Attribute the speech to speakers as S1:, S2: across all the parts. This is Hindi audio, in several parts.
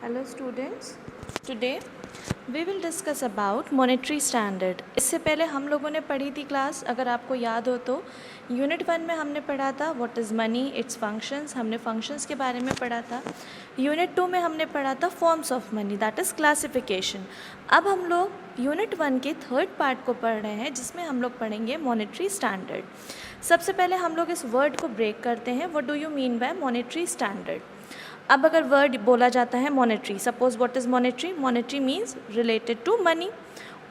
S1: Hello students, today we will discuss about monetary standard. इससे पहले हम लोगों ने पढ़ी थी क्लास, अगर आपको याद हो तो यूनिट 1 में हमने पढ़ा था what is money, it's functions, हमने फंक्शंस के बारे में पढ़ा था। यूनिट 2 में हमने पढ़ा था forms of money, that is classification. अब हम लोग यूनिट 1 के थर्ड पार्ट को पढ़ रहे हैं जिसमें हम लोग पढ़ेंगे मॉनेटरी स्टैंडर्ड। सबसे पहले हम लोग इस वर्ड को ब्रेक करते हैं, what do you mean by monetary standard. अब अगर वर्ड बोला जाता है monetary, suppose what is monetary, monetary means related to money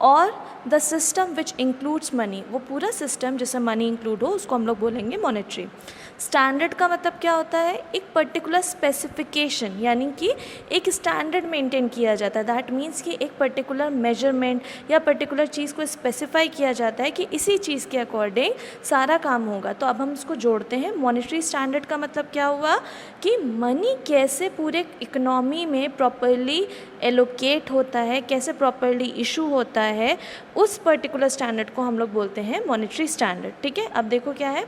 S1: और the system which includes money, वो पूरा सिस्टम जिसमें मनी इंक्लूड हो उसको हम लोग बोलेंगे मॉनेटरी। स्टैंडर्ड का मतलब क्या होता है, एक पर्टिकुलर स्पेसिफिकेशन, यानी कि एक स्टैंडर्ड मेंटेन किया जाता है। दैट मीन्स कि एक पर्टिकुलर मेजरमेंट या पर्टिकुलर चीज़ को स्पेसिफाई किया जाता है कि इसी चीज़ के अकॉर्डिंग सारा काम होगा। तो अब हम इसको जोड़ते हैं, मॉनेटरी स्टैंडर्ड का मतलब क्या हुआ कि मनी कैसे पूरे इकोनॉमी में प्रॉपरली एलोकेट होता है, कैसे प्रॉपरली इशू होता है, उस पर्टिकुलर स्टैंडर्ड को हम लोग बोलते हैं मॉनेटरी स्टैंडर्ड। ठीक है, अब देखो क्या है,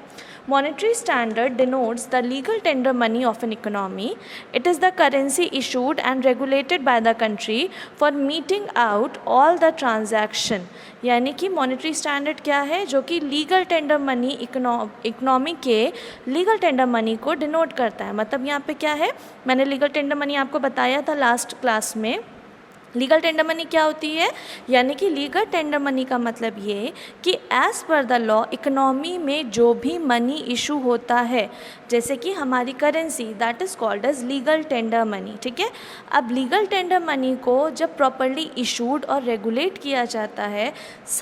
S1: monetary standard denotes the legal tender money of an economy. It is the currency issued and regulated by the country for meeting out all the transaction. यानी कि मॉनेटरी स्टैंडर्ड क्या है, जो कि लीगल टेंडर मनी इकोनॉमी के लीगल टेंडर मनी को डिनोट करता है। मतलब यहाँ पे क्या है, मैंने लीगल टेंडर मनी आपको बताया था लास्ट क्लास में। लीगल टेंडर मनी क्या होती है, यानी कि लीगल टेंडर मनी का मतलब ये कि as per the law economy में जो भी मनी इशू होता है, जैसे कि हमारी currency, that is called as legal tender money. ठीक है, अब लीगल टेंडर मनी को जब प्रॉपरली इशूड और रेगुलेट किया जाता है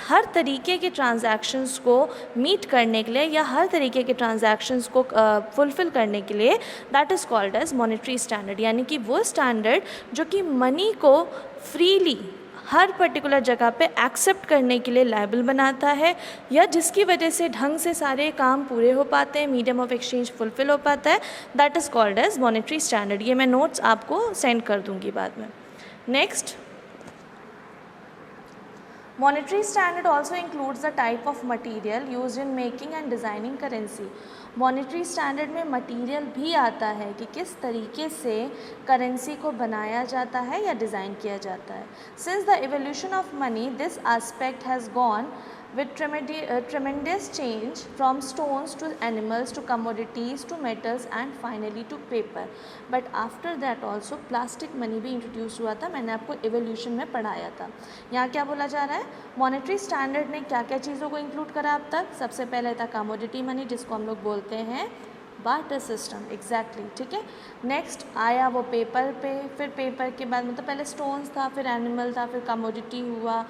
S1: हर तरीके के ट्रांजैक्शंस को मीट करने के लिए या हर तरीके के ट्रांजैक्शंस को फुलफ़िल करने के लिए, that is called as monetary standard. यानी कि वो स्टैंडर्ड जो कि मनी को फ्रीली हर पर्टिकुलर जगह पे एक्सेप्ट करने के लिए लायबल बनाता है, या जिसकी वजह से ढंग से सारे काम पूरे हो पाते हैं, मीडियम ऑफ एक्सचेंज फुलफिल हो पाता है, that is called as monetary standard. ये मैं नोट्स आपको सेंड कर दूंगी बाद में। Next, monetary standard also includes the type of material use in making and designing currency. Monetary standard में मटीरियल भी आता है कि किस तरीके से करेंसी को बनाया जाता है या डिज़ाइन किया जाता है। Since the evolution of money this aspect has gone with tremendous change from stones to animals to commodities to metals and finally to paper. But after that also plastic money भी इंट्रोड्यूस हुआ था, मैंने आपको एवोल्यूशन में पढ़ाया था। यहाँ क्या बोला जा रहा है, मॉनेटरी स्टैंडर्ड ने क्या क्या चीज़ों को इंक्लूड करा अब तक। सबसे पहले था कमोडिटी मनी, जिसको हम लोग बोलते हैं बार्टर सिस्टम, एग्जैक्टली। ठीक है, नेक्स्ट आया वो पेपर पे, फिर पेपर के बाद मतलब पहले स्टोन्स था, फिर एनिमल था, फिर कमोडिटी हुआ।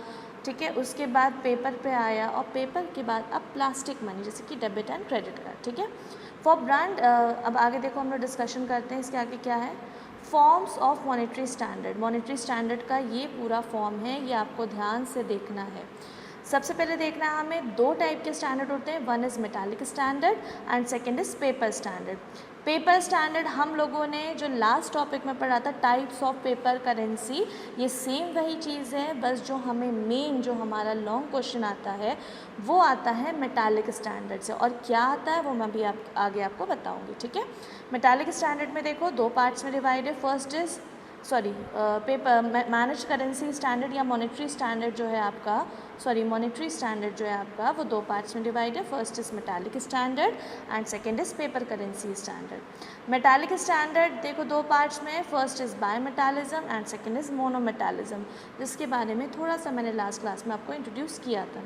S1: ठीक है, उसके बाद पेपर पे आया और पेपर के बाद अब प्लास्टिक मनी, जैसे कि डेबिट एंड क्रेडिट कार्ड। ठीक है, फॉर ब्रांड, अब आगे देखो हम लोग डिस्कशन करते हैं इसके आगे क्या है। Forms of monetary standard, monetary standard का ये पूरा फॉर्म है, ये आपको ध्यान से देखना है। सबसे पहले देखना है हमें, दो टाइप के स्टैंडर्ड होते हैं, one is metallic standard and second is paper standard. Paper standard हम लोगों ने जो लास्ट टॉपिक में पढ़ा था, टाइप्स ऑफ पेपर करेंसी, ये सेम वही चीज़ है, बस जो हमें मेन जो हमारा लॉन्ग क्वेश्चन आता है वो आता है मेटालिक स्टैंडर्ड से, और क्या आता है वो मैं भी आगे आपको बताऊँगी। ठीक है, मेटालिक स्टैंडर्ड में देखो दो पार्ट्स में डिवाइड है। First is paper manage currency standard या मॉनेटरी स्टैंडर्ड जो है आपका, मॉनेटरी स्टैंडर्ड जो है आपका, वो दो पार्ट्स में डिवाइड है। First is metallic standard and second is paper currency standard. Metallic standard देखो दो पार्ट्स में, first is bimetallism and second is monometallism, जिसके बारे में थोड़ा सा मैंने लास्ट क्लास में आपको इंट्रोड्यूस किया था।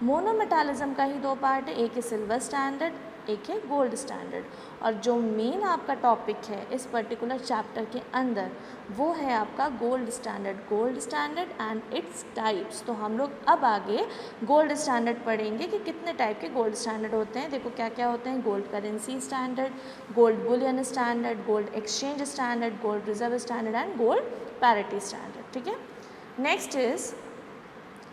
S1: मोनोमेटालिज्म का ही दो पार्ट है, एक है सिल्वर स्टैंडर्ड, एक है गोल्ड स्टैंडर्ड। और जो मेन आपका टॉपिक है इस पर्टिकुलर चैप्टर के अंदर वो है आपका gold standard and its types. तो हम लोग अब आगे गोल्ड स्टैंडर्ड पढ़ेंगे कि कितने टाइप के गोल्ड स्टैंडर्ड होते हैं। देखो क्या क्या होते हैं, gold currency standard, gold bullion standard, gold exchange standard, gold reserve standard and gold parity standard. ठीक है, नेक्स्ट इज़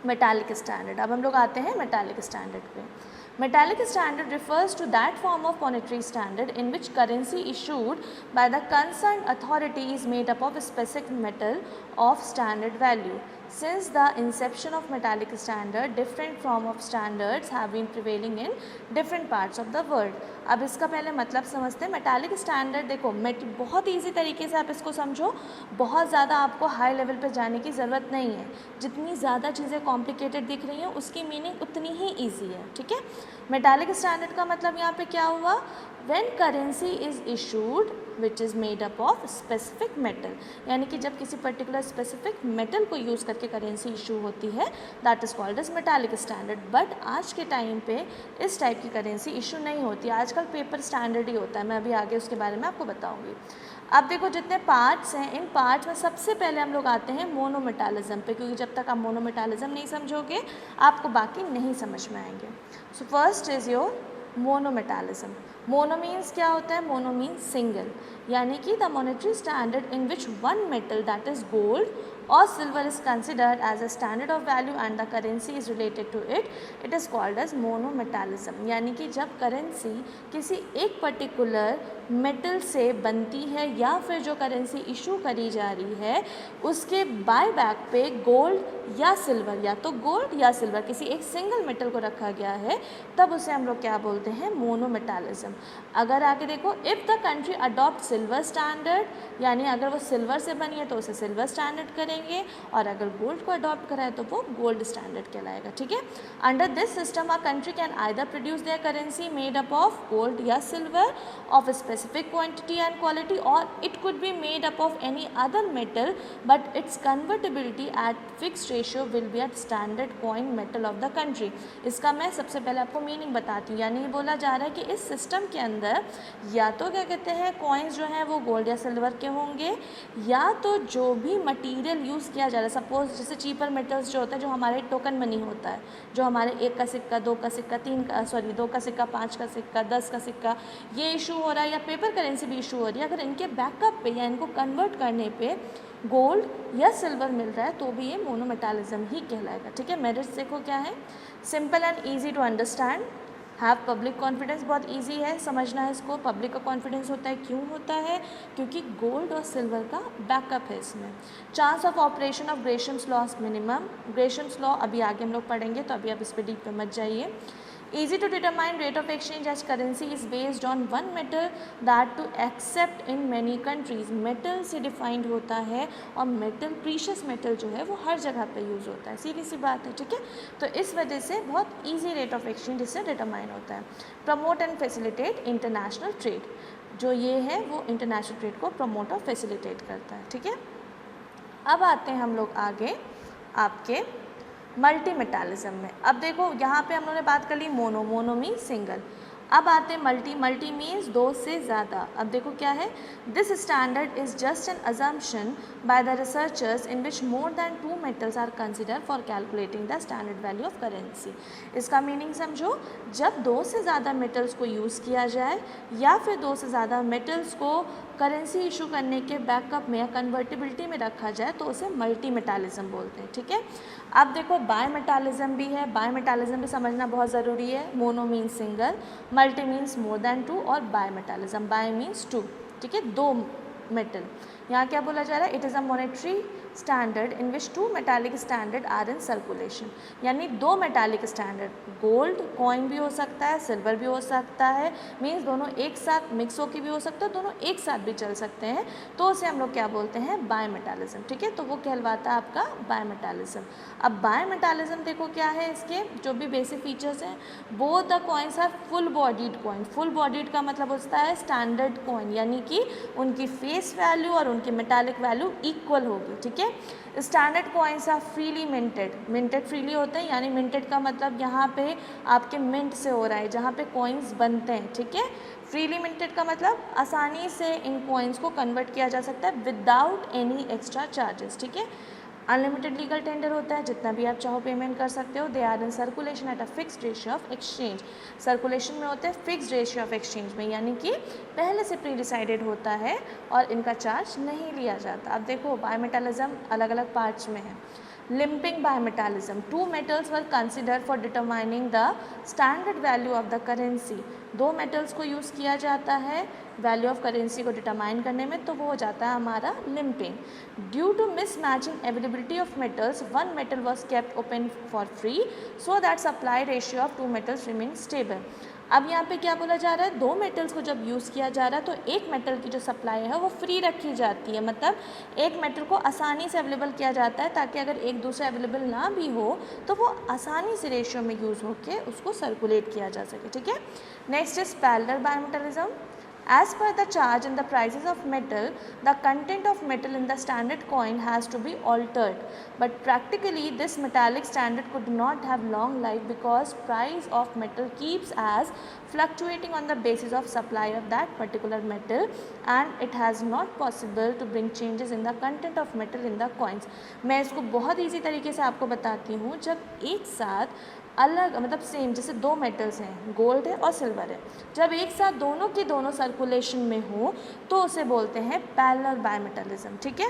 S1: मेटालिक स्टैंडर्ड। अब हम लोग आते हैं मेटालिक स्टैंडर्ड पे। Metallic standard refers to that form of monetary standard in which currency issued by the concerned authority is made up of a specific metal of standard value. Since the inception of metallic standard, different form of standards have been prevailing in different parts of the world. अब इसका पहले मतलब समझते हैं। मेटालिक स्टैंडर्ड देखो बहुत ईजी तरीके से आप इसको समझो, बहुत ज़्यादा आपको हाई लेवल पे जाने की ज़रूरत नहीं है। जितनी ज़्यादा चीज़ें कॉम्प्लिकेटेड दिख रही हैं उसकी मीनिंग उतनी ही ईजी है, ठीक है। मेटालिक स्टैंडर्ड का मतलब यहाँ पे क्या हुआ, when currency is issued which is made up of specific metal, यानी कि जब किसी पर्टिकुलर स्पेसिफिक मेटल को यूज़ करके करेंसी इशू होती है that is called as metallic standard. But आज के टाइम पे इस टाइप की करेंसी इशू नहीं होती, आजकल पेपर स्टैंडर्ड ही होता है। मैं अभी आगे उसके बारे में आपको बताऊँगी। अब देखो जितने पार्ट्स हैं, इन पार्ट्स में सबसे पहले हम लोग आते हैं मोनोमेटालिज्म पे, क्योंकि जब तक आप मोनोमेटालिज्म नहीं समझोगे आपको बाकी नहीं समझ में आएंगे। So first is your monometallism. Mono means क्या होता है, मोनो मीन्स सिंगल, यानी कि the monetary standard in which one metal that is gold और silver is considered as a standard of value and the currency is related to it, it is called as monometallism. यानी कि जब करेंसी किसी एक पर्टिकुलर मेटल से बनती है या फिर जो करेंसी इशू करी जा रही है उसके बाय बैक पे गोल्ड या सिल्वर, या तो गोल्ड या सिल्वर किसी एक सिंगल मेटल को रखा गया है, तब उसे हम लोग क्या बोलते हैं, मोनोमेटालिज्म। अगर आगे देखो, if the country adopt silver standard, यानी अगर वो सिल्वर से बनी है तो उसे सिल्वर स्टैंडर्ड करेंगे, और अगर गोल्ड को अडॉप्ट करा है तो वो गोल्ड स्टैंडर्ड कहलाएगा, ठीक है। Under this system a country can either produce their currency made up of gold या silver of specific quantity and quality, or it could be made up of any other metal, but its convertibility at fixed ratio will be at standard coin metal of the country। इसका मैं सबसे पहले आपको मीनिंग बताती हूँ। यानी ये बोला जा रहा है कि इस सिस्टम के अंदर या तो क्या कहते हैं कॉइन्स जो हैं वो गोल्ड या सिल्वर के होंगे, या तो जो भी मटीरियल यूज़ किया जा रहा है, सपोज जैसे चीपर मेटल्स जो होता है, जो हमारे टोकन मनी होता है, जो हमारे 1 का सिक्का, 2 का सिक्का, 2 का सिक्का, 5 का सिक्का, 10 का सिक्का, ये इशू हो रहा है, या पेपर करेंसी भी इशू हो रही है, अगर इनके बैकअप पे या इनको कन्वर्ट करने पे गोल्ड या सिल्वर मिल रहा है तो भी ये मोनोमेटालिज्म ही कहलाएगा, ठीक है। मेरिट्स देखो क्या है, simple and easy to understand, have public confidence, बहुत इजी है समझना है इसको। पब्लिक का कॉन्फिडेंस होता है, क्यों होता है, क्योंकि गोल्ड और सिल्वर का बैकअप है इसमें। Chance of operation of Gresham's law minimum, Gresham's law अभी आगे हम लोग पढ़ेंगे तो अभी आप इस पर डीप पे मत जाइए। Easy to determine rate of exchange as currency is based on one metal that to accept in many countries। metal से defined होता है, और metal precious metal जो है वो हर जगह पे यूज़ होता है, सीधी सी बात है, ठीक है। तो इस वजह से बहुत easy rate of exchange इससे determine होता है। promote and facilitate international trade, जो ये है वो international trade को promote और facilitate करता है, ठीक है। अब आते हैं हम लोग आगे आपके मल्टी मेटालिज्म में। अब देखो यहाँ पे हम लोगों ने बात कर ली मोनो, मोनो मीन सिंगल। अब आते हैं मल्टी, मल्टी मीन्स 2 से ज़्यादा। अब देखो क्या है, this standard is just an assumption by the researchers in which more than 2 metals are consider for calculating the standard value of currency. इसका मीनिंग समझो, जब 2 से ज़्यादा मेटल्स को यूज़ किया जाए या फिर 2 से ज़्यादा मेटल्स को करेंसी इशू करने के बैकअप में या कन्वर्टिबिलिटी में रखा जाए तो उसे मल्टी मेटालिज्म बोलते हैं, ठीक है। अब देखो बाय मेटालिज्म भी है, बाय मेटालिज्म भी समझना बहुत ज़रूरी है। Mono means single, multi means more than 2, और बाय मेटालिज्म, बाय मीन्स 2, ठीक है, 2 मेटल। यहाँ क्या बोला जा रहा है, it is a monetary standard in which 2 metallic standard are in circulation, यानी 2 मेटालिक स्टैंडर्ड, गोल्ड कॉइन भी हो सकता है, सिल्वर भी हो सकता है, मीन्स दोनों एक साथ मिक्स होकर भी हो सकता है, दोनों एक साथ भी चल सकते हैं, तो उसे हम लोग क्या बोलते हैं, बाय मेटालिज्म, ठीक है। तो वो कहलवाता है आपका बाय मेटालिज्म। अब बाय मेटालिज्म देखो क्या है, इसके जो भी बेसिक फीचर्स हैं, both the coins are full bodied coin. Full bodied का मतलब होता है स्टैंडर्ड कॉइन, यानी कि उनकी फेस वैल्यू और उनकी मेटालिक वैल्यू इक्वल होगी, ठीक है। Standard coins are freely minted, minted freely होते हैं, यानी मिंटेड का मतलब यहाँ पे आपके मिंट से हो रहा है, जहाँ पे कॉइन्स बनते हैं, ठीक है। फ्रीली मिंटेड का मतलब आसानी से इन कॉइन्स को कन्वर्ट किया जा सकता है विदाउट एनी एक्स्ट्रा चार्जेस, ठीक है। अनलिमिटेड लीगल टेंडर होता है, जितना भी आप चाहो पेमेंट कर सकते हो। They are in circulation at a fixed ratio of exchange, circulation में होते हैं फिक्स्ड रेशियो ऑफ एक्सचेंज में, यानी कि पहले से प्री डिसाइडेड होता है और इनका चार्ज नहीं लिया जाता। अब देखो बाय मेटालिज्म अलग अलग पार्ट्स में है। Limping bimetallism, 2 metals were consider for determining the standard value of the currency. 2 metals को यूज़ किया जाता है वैल्यू ऑफ करेंसी को डिटरमाइन करने में, तो वो हो जाता है हमारा limping. Due to mismatching availability of metals, 1 metal was kept open for free so that supply ratio of 2 metals remain stable. अब यहाँ पे क्या बोला जा रहा है, 2 मेटल्स को जब यूज़ किया जा रहा है तो एक मेटल की जो सप्लाई है वो फ्री रखी जाती है, मतलब एक मेटल को आसानी से अवेलेबल किया जाता है ताकि अगर एक दूसरा अवेलेबल ना भी हो तो वो आसानी से रेशियो में यूज़ होके उसको सर्कुलेट किया जा सके, ठीक है। Next is parallel bimetallism. As per the charge in the prices of metal, the content of metal in the standard coin has to be altered. But practically, this metallic standard could not have long life because price of metal keeps as fluctuating on the basis of supply of that particular metal, and it has not possible to bring changes in the content of metal in the coins. मैं इसको बहुत easy तरीके से आपको बताती हूँ। जब एक साथ अलग मतलब सेम जैसे 2 मेटल्स हैं, गोल्ड है और सिल्वर है, जब एक साथ दोनों की दोनों सर्कुलेशन में हो तो उसे बोलते हैं पैरेलल बायमेटलिज्म, ठीक है।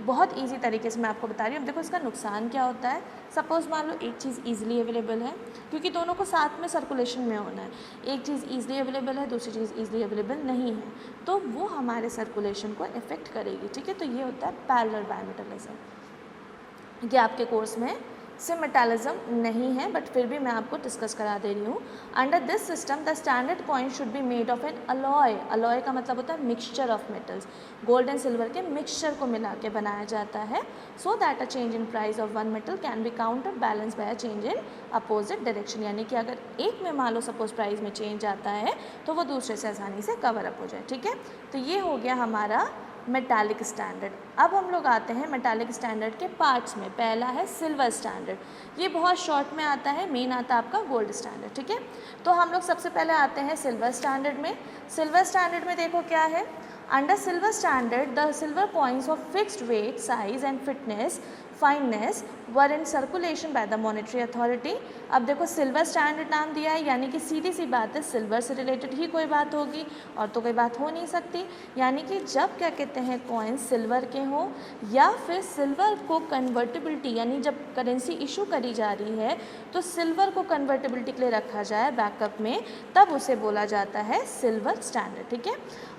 S1: बहुत इजी तरीके से मैं आपको बता रही हूँ। अब देखो इसका नुकसान क्या होता है। सपोज़ मान लो एक चीज़ ईजिली अवेलेबल है, क्योंकि दोनों को साथ में सर्कुलेशन में होना है, एक चीज़ ईजिली अवेलेबल है, दूसरी चीज़ ईजिली अवेलेबल नहीं है, तो वो हमारे सर्कुलेशन को इफेक्ट करेगी, ठीक है। तो ये होता है पैरेलल बायमेटलिज्म। ये आपके कोर्स में सिमेटलिज्म नहीं है, बट फिर भी मैं आपको डिस्कस करा दे रही हूँ। Under this system the standard coin should be made of N alloy. Alloy का मतलब होता है mixture of metals, gold and silver के मिक्सचर को मिला के बनाया जाता है, so that a change in price of 1 metal can be counter balance bye a change in opposite direction. यानी कि अगर एक में मान लो सपोज प्राइस में चेंज आता है तो वो दूसरे से आसानी से कवर अप हो जाए, ठीक है। तो ये हो गया हमारा मेटालिक स्टैंडर्ड। अब हम लोग आते हैं मेटालिक स्टैंडर्ड के पार्ट्स में। पहला है सिल्वर स्टैंडर्ड, ये बहुत शॉर्ट में आता है, मेन आता है आपका गोल्ड स्टैंडर्ड, ठीक है। तो हम लोग सबसे पहले आते हैं सिल्वर स्टैंडर्ड में। सिल्वर स्टैंडर्ड में देखो क्या है, under silver standard the silver coins of fixed weight size and fitness fineness were in circulation by the monetary authority. अब देखो सिल्वर स्टैंडर्ड नाम दिया है, यानी कि सीधी सी बात है सिल्वर से रिलेटेड ही कोई बात होगी और तो कोई बात हो नहीं सकती। यानी कि जब क्या कहते हैं कॉइन्स सिल्वर के हों या फिर सिल्वर को कन्वर्टिबिलिटी, यानी जब करेंसी इशू करी जा रही है तो सिल्वर को कन्वर्टिबिलिटी के लिए रखा जाए बैकअप में, तब उसे बोला जाता है सिल्वर स्टैंडर्ड, ठीक है।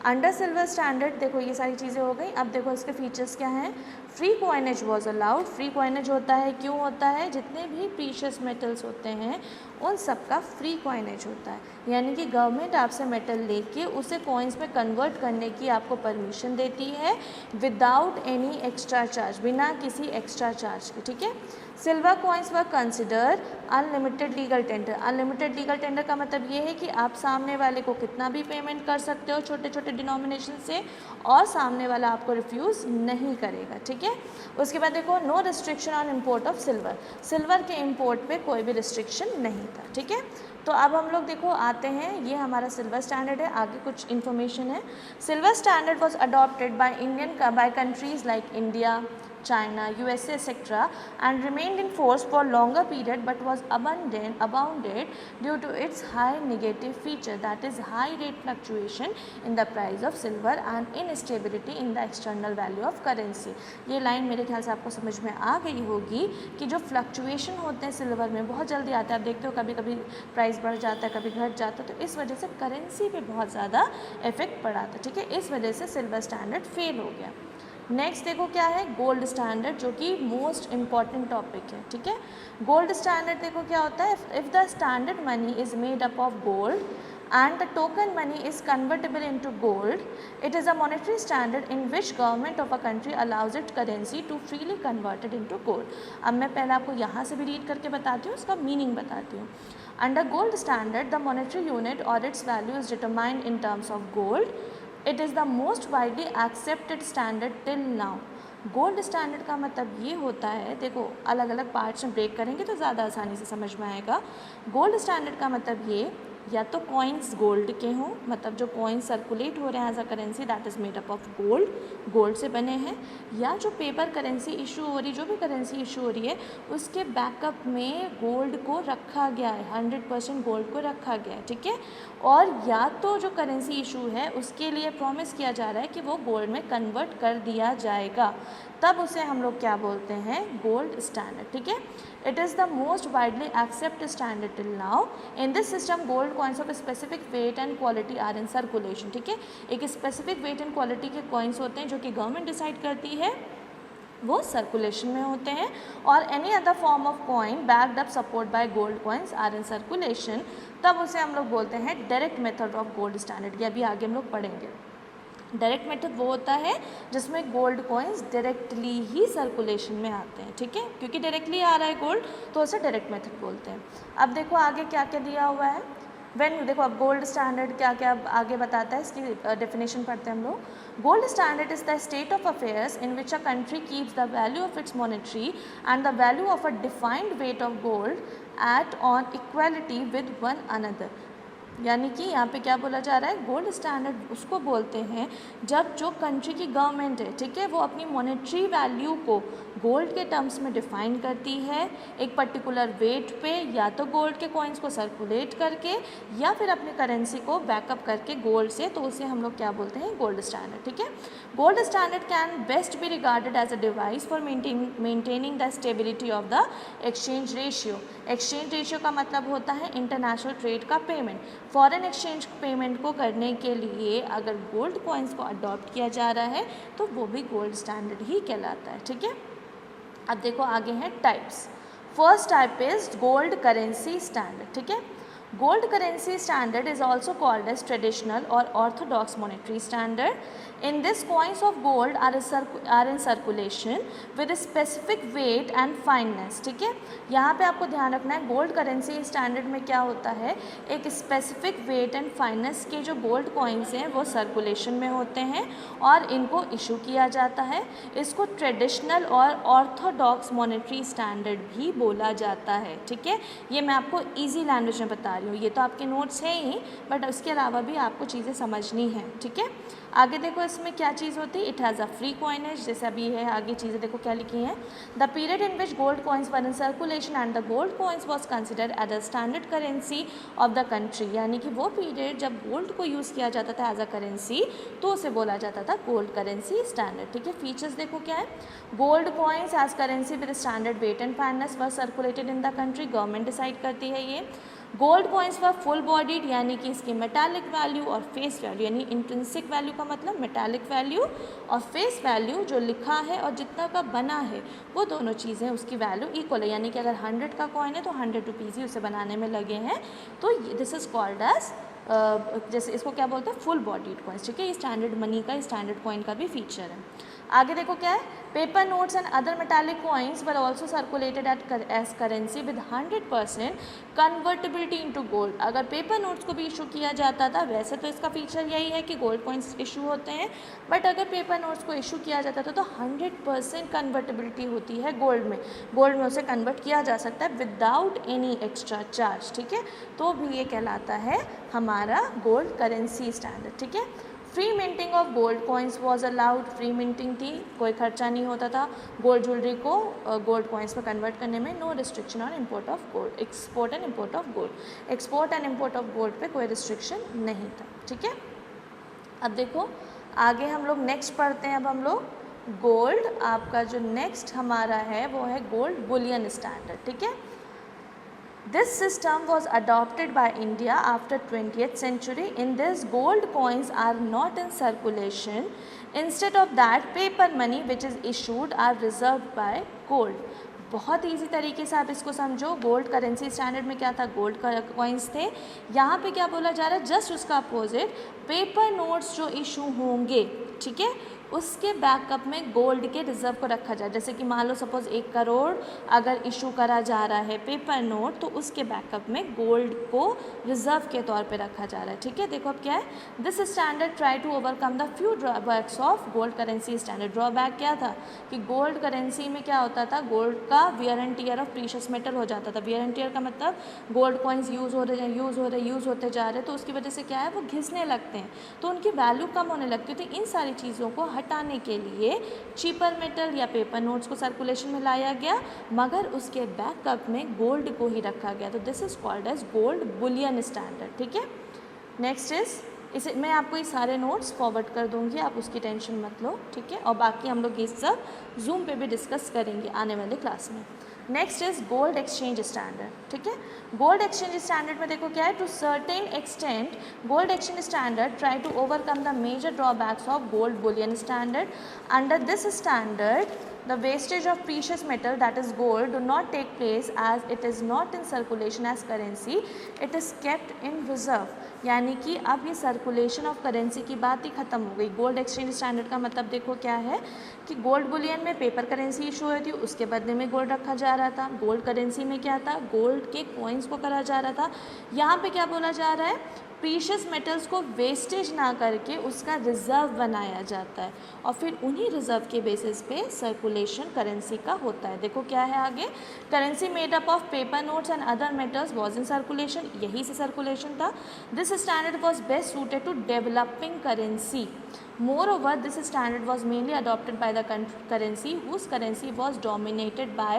S1: अंडर सिल्वर स्टैंडर्ड देखो ये सारी चीज़ें हो गई। अब देखो इसके फीचर्स क्या हैं। Free coinage was allowed. Free coinage होता है, क्यों होता है, जितने भी प्रीशियस मेटल्स होते हैं उन सब का फ्री कॉइनेज होता है, यानी कि गवर्नमेंट आपसे मेटल लेके उसे कॉइन्स में कन्वर्ट करने की आपको परमिशन देती है विदाउट एनी एक्स्ट्रा चार्ज, बिना किसी एक्स्ट्रा चार्ज के, ठीक है। सिल्वर कॉइन्स वर consider unlimited legal tender. Unlimited legal tender का मतलब ये है कि आप सामने वाले को कितना भी पेमेंट कर सकते हो छोटे छोटे डिनोमिनेशन से, और सामने वाला आपको रिफ्यूज़ नहीं करेगा, ठीक है। उसके बाद देखो no restriction on import of silver. Silver के इम्पोर्ट पे कोई भी रिस्ट्रिक्शन नहीं था, ठीक है। तो अब हम लोग देखो आते हैं, ये हमारा सिल्वर स्टैंडर्ड है, आगे कुछ इन्फॉर्मेशन है। Silver standard was adopted by countries like India, China, USA, etc. and remained in force for longer period but was abounded due to its high negative feature, that is high rate fluctuation in the price of silver and instability in the external value of currency। ये लाइन मेरे ख्याल से आपको समझ में आ गई होगी कि जो फ्लक्चुएशन होते हैं सिल्वर में बहुत जल्दी आते हैं। आप देखते हो कभी कभी प्राइस बढ़ जाता है, कभी घट जाता है, तो इस वजह से करेंसी पे बहुत ज़्यादा इफेक्ट पड़ा था, ठीक है। इस वजह से सिल्वर स्टैंडर्ड फेल हो गया। नेक्स्ट देखो क्या है, गोल्ड स्टैंडर्ड, जो कि मोस्ट इम्पॉर्टेंट टॉपिक है, ठीक है। गोल्ड स्टैंडर्ड देखो क्या होता है, if the standard money is made up of gold and the token money is convertible into gold, it is a monetary standard in which government of a country allows its currency to freely converted into gold। अब मैं पहले आपको यहाँ से भी रीड करके बताती हूँ, उसका मीनिंग बताती हूँ। Under gold standard, the monetary unit or its value is determined in terms of gold. It is the most widely accepted standard till now। Gold standard का मतलब ये होता है, देखो अलग अलग पार्ट्स में ब्रेक करेंगे तो ज़्यादा आसानी से समझ में आएगा। गोल्ड स्टैंडर्ड का मतलब ये, या तो कॉइन्स गोल्ड के हों, मतलब जो कॉइन्स सर्कुलेट हो रहे हैं as a currency that is made up of gold, gold से बने हैं, या जो पेपर करेंसी इशू हो रही, जो भी करेंसी इशू हो रही है उसके बैकअप में गोल्ड को रखा गया है, 100% गोल्ड को रखा गया है, ठीक है। और या तो जो करेंसी इशू है उसके लिए प्रॉमिस किया जा रहा है कि वो गोल्ड में कन्वर्ट कर दिया जाएगा, तब उसे हम लोग क्या बोलते हैं, गोल्ड स्टैंडर्ड। ठीक है, it is the most widely accepted standard till now. In this system gold coins of specific weight and quality are in circulation. ठीक है, एक स्पेसिफिक वेट एंड क्वालिटी के कॉइन्स होते हैं जो कि गवर्नमेंट डिसाइड करती है, वो सर्कुलेशन में होते हैं। और any other form of coin backed up support by gold coins are in circulation, तब उसे हम लोग बोलते हैं direct method of gold standard. ये अभी आगे हम लोग पढ़ेंगे। डायरेक्ट मेथड वो होता है जिसमें गोल्ड कॉइन्स डायरेक्टली ही सर्कुलेशन में आते हैं। ठीक है, क्योंकि डायरेक्टली आ रहा है गोल्ड तो उसे डायरेक्ट मेथड बोलते हैं। अब देखो आगे क्या क्या दिया हुआ है। व्हेन, देखो अब गोल्ड स्टैंडर्ड क्या क्या आगे बताता है, इसकी डेफिनेशन पढ़ते हैं हम लोग। Gold standard is the state of affairs in which a country keeps the value of its monetary and the value of a defined weight of gold eight on equality with one another. यानी कि यहाँ पे क्या बोला जा रहा है, गोल्ड स्टैंडर्ड उसको बोलते हैं जब जो कंट्री की गवर्नमेंट है, ठीक है, वो अपनी मॉनेटरी वैल्यू को गोल्ड के टर्म्स में डिफाइन करती है एक पर्टिकुलर वेट पे, या तो गोल्ड के कॉइन्स को सर्कुलेट करके या फिर अपनी करेंसी को बैकअप करके गोल्ड से, तो उसे हम लोग क्या बोलते हैं, गोल्ड स्टैंडर्ड। ठीक है, gold standard can best be regarded as a device for maintaining the stability of the exchange ratio. Exchange ratio का मतलब होता है इंटरनेशनल ट्रेड का पेमेंट। फॉरेन एक्सचेंज पेमेंट को करने के लिए अगर गोल्ड कॉइन्स को अडॉप्ट किया जा रहा है तो वो भी गोल्ड स्टैंडर्ड ही कहलाता है। ठीक है, अब देखो आगे हैं types. First type is gold currency standard. ठीक है, gold currency standard is also called as traditional और orthodox monetary standard. In this, coins of gold are in circulation with a specific weight and fineness। ठीक है, यहाँ पे आपको ध्यान रखना है, गोल्ड करेंसी स्टैंडर्ड में क्या होता है, एक स्पेसिफिक वेट एंड फाइनेंस के जो गोल्ड कॉइन्स हैं वो सर्कुलेशन में होते हैं और इनको इशू किया जाता है। इसको ट्रेडिशनल और ऑर्थोडॉक्स मॉनेटरी स्टैंडर्ड भी बोला जाता है। ठीक है, ये मैं आपको ईजी लैंग्वेज में बता रही हूँ, ये तो आपके नोट्स हैं ही, बट उसके अलावा भी आपको चीज़ें समझनी हैं। ठीक है, आगे देखो इसमें क्या चीज़ होती है, it has a free coinage, जैसे अभी है, आगे चीज़ें देखो क्या लिखी हैं। The period in which gold coins were in circulation and the gold coins was considered as a standard currency of the country. यानी कि वो पीरियड जब गोल्ड को यूज़ किया जाता था एज अ करेंसी तो उसे बोला जाता था गोल्ड करेंसी स्टैंडर्ड। ठीक है, फीचर्स देखो क्या है, gold coins as currency with standard weight and finance were circulated in the country, government decide करती है ये। Gold coins for full bodied, यानी कि इसकी मेटालिक वैल्यू और फेस वैल्यू, यानी इंट्रिंसिक वैल्यू का मतलब मेटालिक वैल्यू और फेस वैल्यू जो लिखा है और जितना का बना है वो दोनों चीज़ें उसकी वैल्यू इक्वल है। यानी कि अगर 100 का कॉइन है तो 100 रुपीज़ ही उसे बनाने में लगे हैं, तो दिस इज़ कॉल्ड एज जैसे इसको क्या बोलते हैं, फुल बॉडीड कॉइन्स। ठीक है, ये स्टैंडर्ड मनी का, स्टैंडर्ड कॉइन का भी फीचर है। आगे देखो क्या है, paper notes and other metallic coins were also circulated as currency with 100% convertibility into gold. अगर पेपर नोट्स को भी इशू किया जाता था, वैसे तो इसका फीचर यही है कि गोल्ड कॉइन्स इशू होते हैं, बट अगर पेपर नोट्स को इशू किया जाता था तो 100% कन्वर्टेबिलिटी होती है गोल्ड में उसे कन्वर्ट किया जा सकता है विदाउट एनी एक्स्ट्रा चार्ज। ठीक है, तो भी ये कहलाता है हमारा गोल्ड करेंसी स्टैंडर्ड। ठीक है, free minting of gold coins was allowed, free minting थी, कोई खर्चा नहीं होता था गोल्ड ज्वेलरी को गोल्ड कॉइन्स में कन्वर्ट करने में। No restriction on import of gold, export and import of gold, export and import of gold पे कोई रिस्ट्रिक्शन नहीं था। ठीक है, अब देखो आगे हम लोग नेक्स्ट पढ़ते हैं। अब हम लोग गोल्ड, आपका जो नेक्स्ट हमारा है वो है गोल्ड बुलियन स्टैंडर्ड। ठीक है, this system was adopted by India after 20th century. In this, gold coins are not in circulation. Instead of that, paper money which is issued are reserved by gold. बहुत ईजी तरीके से आप इसको समझो। गोल्ड करेंसी स्टैंडर्ड में क्या था, गोल्ड कॉइन्स थे। यहाँ पे क्या बोला जा रहा है, जस्ट उसका अपोजिट, पेपर नोट्स जो इशू होंगे, ठीक है, उसके बैकअप में गोल्ड के रिजर्व को रखा जाए। जैसे कि मान लो सपोज 1 करोड़ अगर इशू करा जा रहा है पेपर नोट, तो उसके बैकअप में गोल्ड को रिजर्व के तौर पे रखा जा रहा है। ठीक है, देखो अब क्या है, this standard try to overcome the few drawbacks of gold currency standard. Drawback क्या था कि गोल्ड करेंसी में क्या होता था, गोल्ड का wear and tear of precious metal हो जाता था। वियर एंड टियर का मतलब गोल्ड कॉइन्स यूज़ होते जा रहे, तो उसकी वजह से क्या है, वो घिसने लगते हैं, तो उनकी वैल्यू कम होने लगती है। तो इन सारी चीज़ों को हटाने के लिए चीपर मेटल या पेपर नोट्स को सर्कुलेशन में लाया गया, मगर उसके बैकअप में गोल्ड को ही रखा गया। तो this is called as gold bullion standard. ठीक है, नेक्स्ट इज़, इसे मैं आपको ये सारे नोट्स फॉरवर्ड कर दूंगी, आप उसकी टेंशन मत लो, ठीक है। और बाकी हम लोग ये सब जूम पे भी डिस्कस करेंगे आने वाले क्लास में। Next is gold exchange standard, ठीक है। गोल्ड एक्सचेंज स्टैंडर्ड में देखो क्या है, to certain extent gold exchange standard try to overcome the major drawbacks of gold bullion standard. Under this standard the wastage of precious metal, that is gold, do not take place as it is not in circulation as currency, it is kept in reserve। यानी कि अब ये सर्कुलेशन ऑफ करेंसी की बात ही ख़त्म हो गई। गोल्ड एक्सचेंज स्टैंडर्ड का मतलब देखो क्या है कि गोल्ड बुलियन में पेपर करेंसी इशू हुई थी, उसके बदले में गोल्ड रखा जा रहा था। गोल्ड करेंसी में क्या था, गोल्ड के कॉइन्स को करा जा रहा था। यहाँ पे क्या बोला जा रहा है, प्रीशियस मेटल्स को वेस्टेज ना करके उसका रिज़र्व बनाया जाता है और फिर उन्हीं रिज़र्व के बेसिस पे सर्कुलेशन करेंसी का होता है। देखो क्या है आगे, currency made up of paper notes and other metals was in circulation, यही से सर्कुलेशन था। This standard was best suited to developing currency. Moreover, this standard was mainly adopted by the currency whose currency was dominated by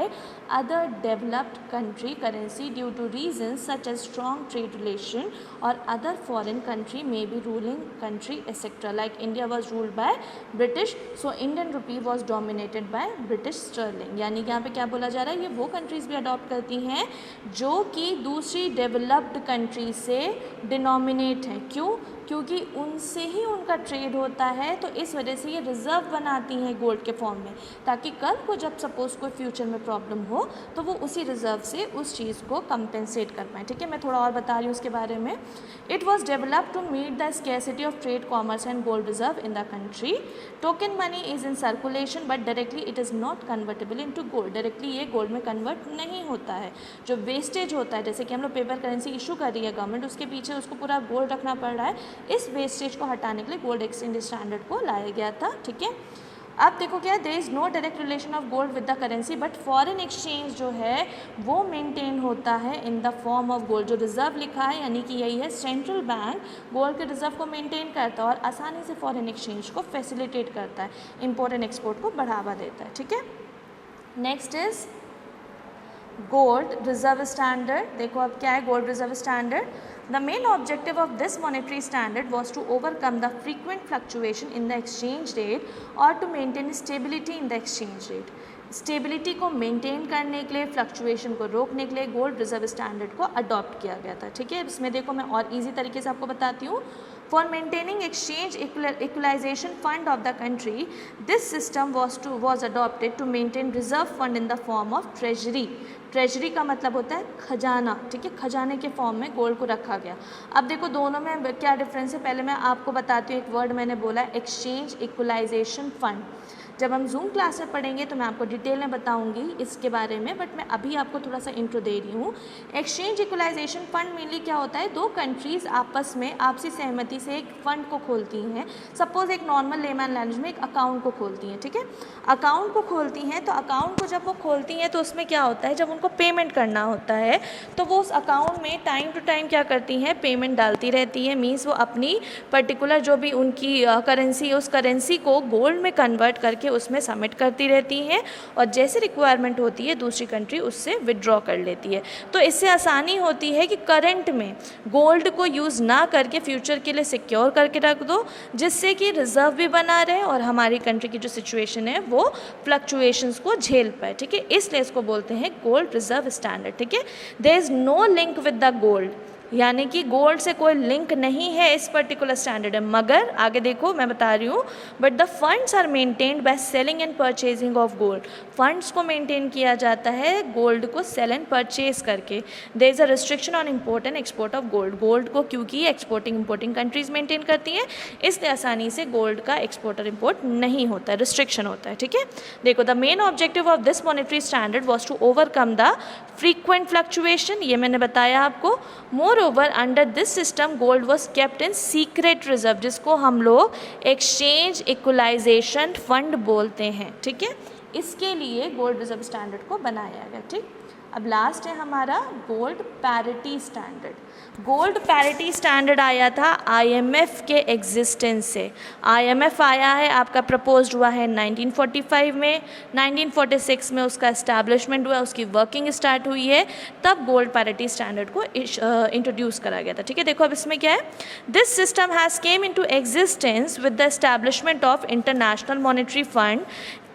S1: other developed country currency due to reasons such as strong trade relation or other foreign country may be ruling country etc. Like India was ruled by British, so Indian rupee was dominated by British sterling। यानी कि यहाँ पे क्या बोला जा रहा है, ये वो कंट्रीज़ भी अडॉप्ट करती हैं जो कि दूसरी डेवलप्ड कंट्री से डिनोमिनेट हैं। क्यों? क्योंकि उनसे ही उनका ट्रेड होता है, तो इस वजह से ये रिज़र्व बनाती हैं गोल्ड के फॉर्म में, ताकि कल को जब सपोज़ कोई फ्यूचर में प्रॉब्लम हो तो वो उसी रिज़र्व से उस चीज़ को कंपेंसेट कर पाएँ, ठीक है। मैं थोड़ा और बता रही हूँ उसके बारे में। It was developed to meet the scarcity of trade commerce and gold reserve in the country. Token money is in circulation but directly it is not convertible into gold. Directly ये गोल्ड में कन्वर्ट नहीं होता है। जो वेस्टेज होता है, जैसे कि हम लोग पेपर करेंसी इशू कर रही है गवर्नमेंट, उसके पीछे उसको पूरा गोल्ड रखना पड़ रहा है, इस वेस्टेज को हटाने के लिए गोल्ड एक्सचेंज स्टैंडर्ड को लाया गया था, ठीक है। अब देखो क्या है, there is no direct relation of gold with the currency but foreign exchange जो है वो मेंटेन होता है in the form of gold. जो रिजर्व लिखा है यानी कि यही है, सेंट्रल बैंक गोल्ड के रिजर्व को मेंटेन करता है और आसानी से फॉरेन एक्सचेंज को फैसिलिटेट करता है, इम्पोर्ट एंड एक्सपोर्ट को बढ़ावा देता है, ठीक है। Next is gold reserve standard. देखो अब क्या है gold reserve standard. The main objective of this monetary standard was to overcome the frequent fluctuation in the exchange rate or to maintain stability in the exchange rate। Stability को मेंटेन करने के लिए, फ्लक्चुएशन को रोकने के लिए गोल्ड रिजर्व स्टैंडर्ड को अडॉप्ट किया गया था, ठीक है। इसमें देखो मैं और इजी तरीके से आपको बताती हूँ। For maintaining exchange equalisation fund of the country, this system was adopted to maintain reserve fund in the form of treasury. Treasury का मतलब होता है खजाना, ठीक है। खजाने के फॉर्म में गोल्ड को रखा गया। अब देखो दोनों में क्या डिफरेंस है, पहले मैं आपको बताती हूँ। एक वर्ड मैंने बोला एक्सचेंज इक्वलाइजेशन फंड। जब हम जूम क्लास में पढ़ेंगे तो मैं आपको डिटेल में बताऊंगी इसके बारे में, बट मैं अभी आपको थोड़ा सा इंट्रो दे रही हूँ। एक्सचेंज इक्वलाइजेशन फंड मेनली क्या होता है, दो कंट्रीज़ आपस में आपसी सहमति से एक फ़ंड को खोलती हैं। सपोज एक नॉर्मल लेमैन लैंग्वेज में एक अकाउंट को खोलती हैं, ठीक है। अकाउंट को खोलती हैं, तो अकाउंट को जब वो खोलती हैं तो उसमें क्या होता है, जब उनको पेमेंट करना होता है तो वो उस अकाउंट में टाइम टू टाइम क्या करती हैं, पेमेंट डालती रहती है। मीन्स वो अपनी पर्टिकुलर जो भी उनकी करेंसी है उस करेंसी को गोल्ड में कन्वर्ट करके उसमें सबमिट करती रहती हैं और जैसे रिक्वायरमेंट होती है दूसरी कंट्री उससे विड्रॉ कर लेती है। तो इससे आसानी होती है कि करंट में गोल्ड को यूज़ ना करके फ्यूचर के लिए सिक्योर करके रख दो, जिससे कि रिजर्व भी बना रहे और हमारी कंट्री की जो सिचुएशन है वो फ्लक्चुएशंस को झेल पाए, ठीक है। इसलिए इसको बोलते हैं गोल्ड रिजर्व स्टैंडर्ड, ठीक है। There is no link with the gold, यानी कि गोल्ड से कोई लिंक नहीं है इस पर्टिकुलर स्टैंडर्ड है। मगर आगे देखो मैं बता रही हूँ, but the funds are maintained by selling and purchasing of gold. Funds को मेंटेन किया जाता है गोल्ड को सेल एंड परचेज करके। There is a restriction on import and export of gold. Gold को क्योंकि एक्सपोर्टिंग इम्पोर्टिंग कंट्रीज मेंटेन करती हैं, इसलिए आसानी से गोल्ड का एक्सपोर्ट और इम्पोर्ट नहीं होता है, रिस्ट्रिक्शन होता है, ठीक है। देखो the main objective of this monetary standard was to overcome the frequent fluctuation, ये मैंने बताया आपको। More under this system gold was kept in secret reserve, जिसको हम लोग एक्सचेंज इक्वलाइजेशन फंड बोलते हैं, ठीक है। इसके लिए गोल्ड रिजर्व स्टैंडर्ड को बनाया गया, ठीक। अब लास्ट है हमारा gold parity standard. Gold parity standard आया था आईएमएफ के एग्जिस्टेंस से। आईएमएफ आया है, आपका प्रपोज्ड हुआ है 1945 में, 1946 में उसका इस्टेब्लिशमेंट हुआ, उसकी वर्किंग स्टार्ट हुई है, तब गोल्ड पैरिटी स्टैंडर्ड को इंट्रोड्यूस करा गया था। ठीक है, देखो अब इसमें क्या है, this system has came into existence with the establishment of international monetary fund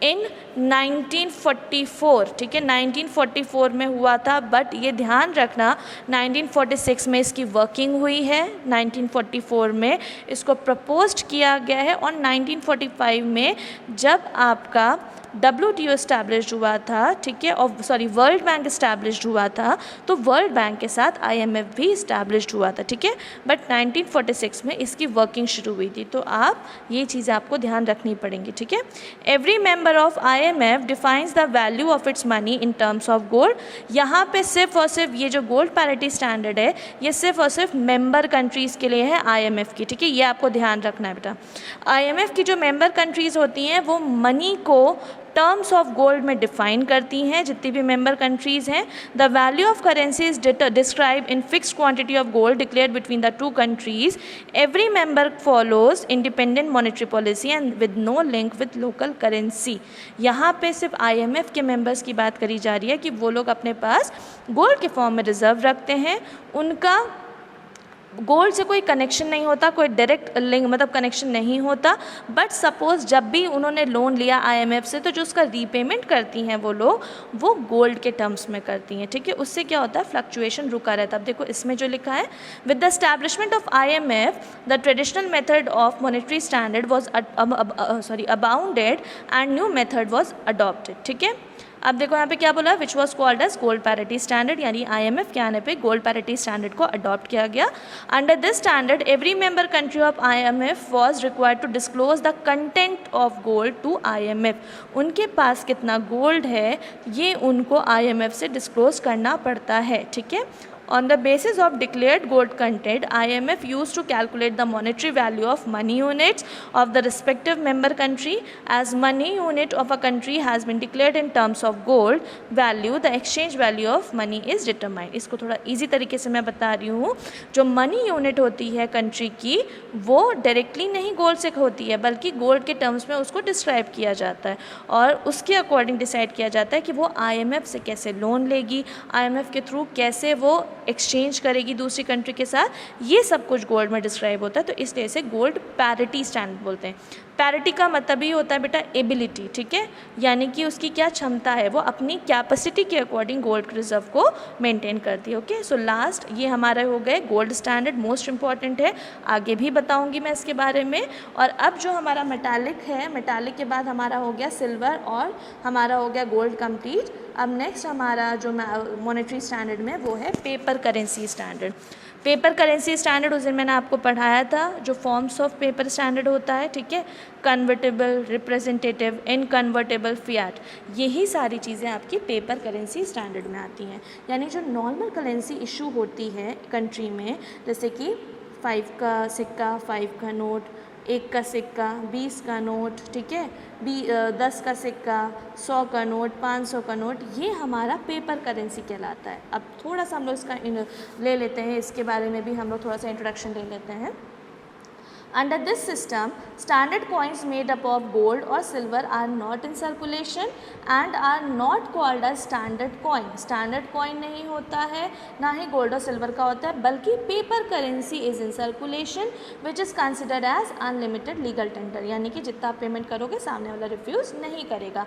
S1: in 1944। ठीक है, 1944 में हुआ था, बट ये ध्यान रखना 1946 में इसकी वर्किंग हुई है, 1944 में इसको प्रपोज्ड किया गया है, और 1945 में जब आपका WTO इस्टेब्लिश हुआ था, ठीक है, और वर्ल्ड बैंक इस्टेब्लिश हुआ था, तो वर्ल्ड बैंक के साथ IMF भी इस्टेब्लिश हुआ था। ठीक है, बट 1946 में इसकी वर्किंग शुरू हुई थी, तो आप ये चीज़ें आपको ध्यान रखनी पड़ेंगी। ठीक है, every member of IMF defines the value of its money in terms of gold. यहाँ पे सिर्फ और सिर्फ ये जो गोल्ड पैरिटी स्टैंडर्ड है, ये सिर्फ और सिर्फ मेंबर कंट्रीज़ के लिए है IMF की। ठीक है, ये आपको ध्यान रखना है बेटा। IMF की जो मेंबर कंट्रीज़ होती हैं वो मनी को टर्म्स ऑफ गोल्ड में डिफाइन करती हैं, जितनी भी मेंबर कंट्रीज़ हैं। The value of currency is describe in fixed quantity of gold declared between the two countries. Every member follows independent monetary policy and with no link with local currency. यहाँ पे सिर्फ IMF के मेंबर्स की बात करी जा रही है कि वो लोग अपने पास गोल्ड के फॉर्म में रिजर्व रखते हैं, उनका गोल्ड से कोई कनेक्शन नहीं होता, कोई डायरेक्ट लिंक मतलब कनेक्शन नहीं होता, बट सपोज़ जब भी उन्होंने लोन लिया IMF से, तो जो उसका रीपेमेंट करती हैं वो लोग, वो गोल्ड के टर्म्स में करती हैं। ठीक है, उससे क्या होता है, फ्लक्चुएशन रुका रहता है। अब देखो इसमें जो लिखा है, with the establishment of IMF the traditional method of monetary standard was abandoned and new method was adopted. ठीक है, अब देखो यहाँ पे क्या बोला, which was called as gold parity standard, यानी IMF के आने पे गोल्ड पैरिटी स्टैंडर्ड को अडॉप्ट किया गया। Under this standard every member country of IMF was required to disclose the content of gold to IMF। उनके पास कितना गोल्ड है ये उनको IMF से डिस्क्लोज करना पड़ता है। ठीक है, on the basis of declared gold content, IMF used to calculate the monetary value of money units of the respective member country. As money unit of a country has been declared in terms of gold value, the exchange value of money is determined. इसको थोड़ा इजी तरीके से मैं बता रही हूँ। जो मनी यूनिट होती है कंट्री की, वो डायरेक्टली नहीं गोल्ड से होती है, बल्कि गोल्ड के टर्म्स में उसको डिस्क्राइब किया जाता है, और उसके अकॉर्डिंग डिसाइड किया जाता है कि वो IMF से कैसे लोन लेगी, IMF के थ्रू कैसे वो एक्सचेंज करेगी दूसरी कंट्री के साथ, ये सब कुछ गोल्ड में डिस्क्राइब होता है। तो इसलिए इसे गोल्ड पैरिटी स्टैंडर्ड बोलते हैं। पैरिटी का मतलब ही होता है बेटा एबिलिटी। ठीक है, यानी कि उसकी क्या क्षमता है, वो अपनी कैपेसिटी के अकॉर्डिंग गोल्ड रिजर्व को मेंटेन करती है। ओके, सो लास्ट ये हमारे हो गए गोल्ड स्टैंडर्ड, मोस्ट इंपॉर्टेंट है, आगे भी बताऊंगी मैं इसके बारे में। और अब जो हमारा मेटालिक है, मेटालिक के बाद हमारा हो गया सिल्वर और हमारा हो गया गोल्ड कंप्लीट। अब नेक्स्ट हमारा जो मॉनेटरी स्टैंडर्ड में वो है paper currency standard. Paper currency standard उस दिन मैंने आपको पढ़ाया था, जो फॉर्म्स ऑफ पेपर स्टैंडर्ड होता है। ठीक है, कन्वर्टेबल, रिप्रेजेंटेटिव, इनकन्वर्टेबल, फियाट, यही सारी चीज़ें आपकी पेपर करेंसी स्टैंडर्ड में आती हैं। यानी जो नॉर्मल करेंसी इशू होती है कंट्री में, जैसे कि 5 का सिक्का, 5 का नोट, 1 का सिक्का, 20 का नोट, ठीक है, 10 का सिक्का, 100 का नोट, 500 का नोट, ये हमारा पेपर करेंसी कहलाता है। अब थोड़ा सा हम लोग इसका ले लेते हैं, इसके बारे में भी हम लोग थोड़ा सा इंट्रोडक्शन ले लेते हैं। Under this system, standard coins made up of gold or silver are not in circulation and are not called as standard coin. Standard coin नहीं होता है, ना ही gold और silver का होता है, बल्कि paper currency is in circulation which is considered as unlimited legal tender, यानी कि जितना आप पेमेंट करोगे सामने वाला रिफ्यूज़ नहीं करेगा।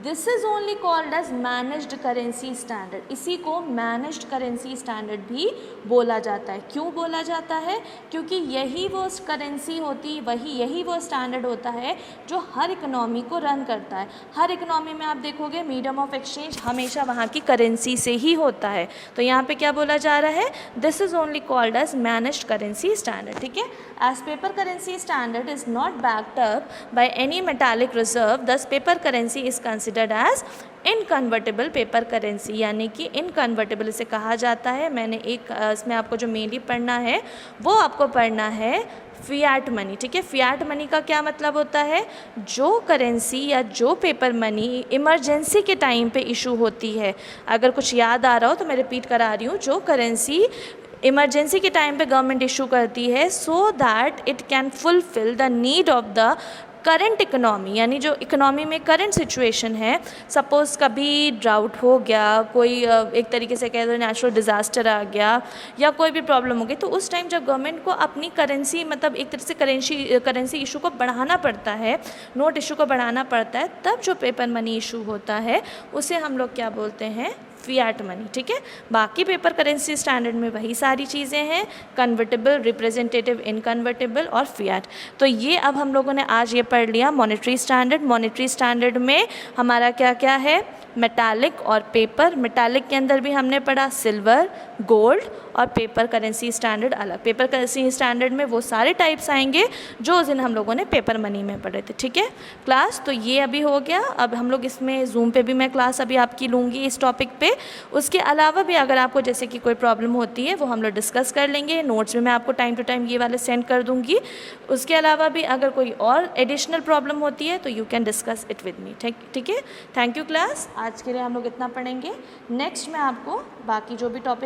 S1: This is only called as managed currency standard. इसी को managed currency standard भी बोला जाता है। क्यों बोला जाता है? क्योंकि यही वो करेंसी होती, यही वो स्टैंडर्ड होता है जो हर इकोनॉमी को रन करता है। हर इकोनॉमी में आप देखोगे मीडियम ऑफ एक्सचेंज हमेशा वहाँ की करेंसी से ही होता है। तो यहाँ पे क्या बोला जा रहा है, this is only called as managed currency standard. ठीक है, as paper currency standard is not backed up by any metallic reserve, thus paper currency is considered as inconvertible paper currency, यानी कि इनकन्वर्टेबल इसे कहा जाता है। मैंने एक इसमें आपको जो मेनली पढ़ना है वो आपको पढ़ना है फियाट मनी, ठीक है। फियाट मनी का क्या मतलब होता है, जो करेंसी या जो पेपर मनी इमरजेंसी के टाइम पे इशू होती है। अगर कुछ याद आ रहा हो तो मैं रिपीट करा रही हूँ, जो करेंसी इमरजेंसी के टाइम पे गवर्नमेंट इशू करती है so that it can fulfil the need of the current economy, यानी जो इकोनॉमी में करंट सिचुएशन है। सपोज़ कभी ड्राउट हो गया, कोई एक तरीके से कह दो नेचुरल डिज़ास्टर आ गया या कोई भी प्रॉब्लम हो गई, तो उस टाइम जब गवर्नमेंट को अपनी करेंसी मतलब एक तरह से करेंसी इशू को बढ़ाना पड़ता है, नोट इशू को बढ़ाना पड़ता है, तब जो पेपर मनी इशू होता है उसे हम लोग क्या बोलते हैं, फियाट मनी, ठीक है। बाकी पेपर करेंसी स्टैंडर्ड में वही सारी चीज़ें हैं, कन्वर्टेबल, रिप्रेजेंटेटिव, इनकन्वर्टेबल और फियाट। तो ये अब हम लोगों ने आज ये पढ़ लिया मॉनेटरी स्टैंडर्ड। मॉनेटरी स्टैंडर्ड में हमारा क्या क्या है, मेटालिक और पेपर। मेटालिक के अंदर भी हमने पढ़ा सिल्वर, गोल्ड और पेपर करेंसी स्टैंडर्ड अलग। पेपर करेंसी स्टैंडर्ड में वो सारे टाइप्स आएंगे जो उस दिन हम लोगों ने पेपर मनी में पढ़े थे, ठीक है क्लास। तो ये अभी हो गया। अब हम लोग इसमें जूम पे भी मैं क्लास अभी आपकी लूँगी इस टॉपिक पे। उसके अलावा भी अगर आपको जैसे कि कोई प्रॉब्लम होती है वो हम लोग डिस्कस कर लेंगे, नोट्स में मैं आपको टाइम टू टाइम ये वाले सेंड कर दूँगी। उसके अलावा भी अगर कोई और एडिशनल प्रॉब्लम होती है तो you can discuss it with me, ठीक है। Thank you class. आज के लिए हम लोग इतना पढ़ेंगे। नेक्स्ट मैं आपको बाकी जो भी टॉपिक